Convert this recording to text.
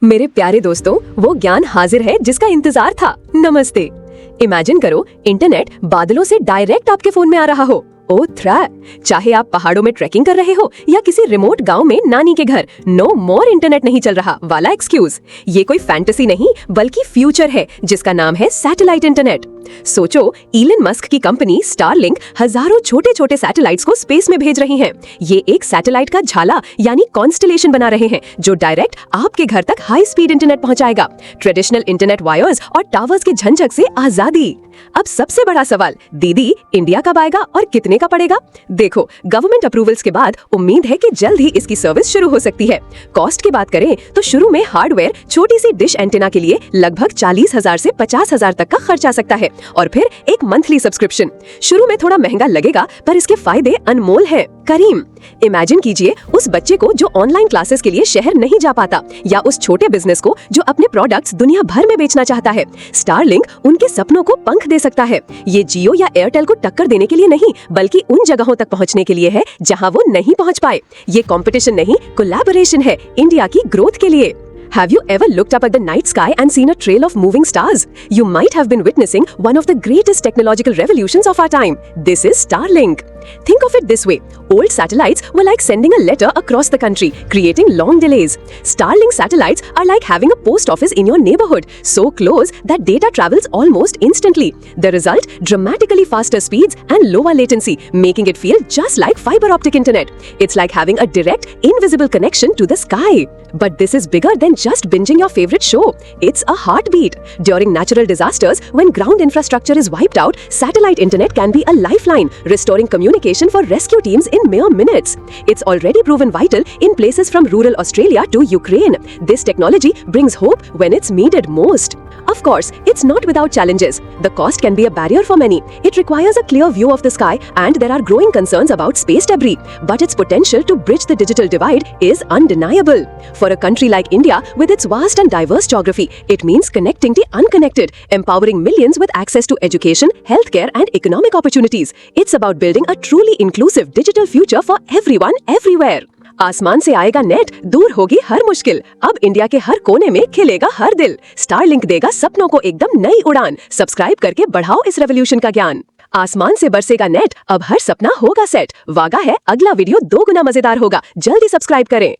मेरे प्यारे दोस्तों, वो ज्ञान हाजिर है जिसका इंतजार था। नमस्ते। इमेजिन करो इंटरनेट बादलों से डायरेक्ट आपके फोन में आ रहा हो। ओ थ्रा, चाहे आप पहाड़ों में ट्रैकिंग कर रहे हो या किसी रिमोट गांव में नानी के घर, नो मोर इंटरनेट नहीं चल रहा वाला एक्सक्यूज। ये कोई फैंटेसी नहीं बल्कि फ्यूचर है जिसका नाम है सैटेलाइट इंटरनेट। सोचो, इलन मस्क की कंपनी स्टारलिंक हजारों छोटे छोटे सैटेलाइट्स को स्पेस में भेज रही है। ये एक सैटेलाइट का झाला यानी कॉन्स्टलेशन बना रहे हैं जो डायरेक्ट आपके घर तक हाई स्पीड इंटरनेट पहुंचाएगा। ट्रेडिशनल इंटरनेट वायर्स और टावर्स के झंझट से आजादी। अब सबसे बड़ा सवाल, दीदी इंडिया कब आएगा और कितने का पड़ेगा? देखो, गवर्नमेंट अप्रूवल्स के बाद उम्मीद है कि जल्द ही इसकी सर्विस शुरू हो सकती है। कॉस्ट की बात करें तो शुरू में हार्डवेयर छोटी सी डिश एंटेना के लिए लगभग 40,000 से 50,000 तक का खर्च आ सकता है और फिर एक मंथली सब्सक्रिप्शन। शुरू में थोड़ा महंगा लगेगा पर इसके फायदे अनमोल हैं। करीम, इमेजिन कीजिए उस बच्चे को जो ऑनलाइन क्लासेस के लिए शहर नहीं जा पाता, या उस छोटे बिजनेस को जो अपने प्रोडक्ट्स दुनिया भर में बेचना चाहता है। स्टारलिंक उनके सपनों को पंख दे सकता है। ये जियो या एयरटेल को टक्कर देने के लिए नहीं बल्कि उन जगहों तक पहुंचने के लिए है जहां वो नहीं पहुंच पाए। ये कंपटीशन नहीं, कोलैबोरेशन है इंडिया की ग्रोथ के लिए। Have you ever looked up at the night sky and seen a trail of moving stars? You might have been witnessing one of the greatest technological revolutions of our time. This is Starlink. Think of it this way. Old satellites were like sending a letter across the country, creating long delays. Starlink satellites are like having a post office in your neighborhood, so close that data travels almost instantly. The result? Dramatically faster speeds and lower latency, making it feel just like fiber optic internet. It's like having a direct, invisible connection to the sky. But this is bigger than just binging your favorite show. It's a heartbeat. During natural disasters, when ground infrastructure is wiped out, satellite internet can be a lifeline, restoring communication for rescue teams in mere minutes. It's already proven vital in places from rural Australia to Ukraine. This technology brings hope when it's needed most. Of course, it's not without challenges. The cost can be a barrier for many. It requires a clear view of the sky, and there are growing concerns about space debris. But its potential to bridge the digital divide is undeniable. For a country like India, with its vast and diverse geography, it means connecting the unconnected, empowering millions with access to education, healthcare, and economic opportunities. It's about building a truly inclusive digital future for everyone, everywhere. आसमान से आएगा net, दूर होगी हर मुश्किल। अब India के हर कोने में खिलेगा हर दिल। स्टारलिंक देगा सपनों को एकदम नई उड़ान। सब्सक्राइब करके बढ़ाओ इस रेवोल्यूशन का ज्ञान। आसमान से बरसेगा नेट, अब हर सपना होगा सेट। वादा है अगला वीडियो 2 गुना मजेदार होगा। जल्दी सब्सक्राइब करें।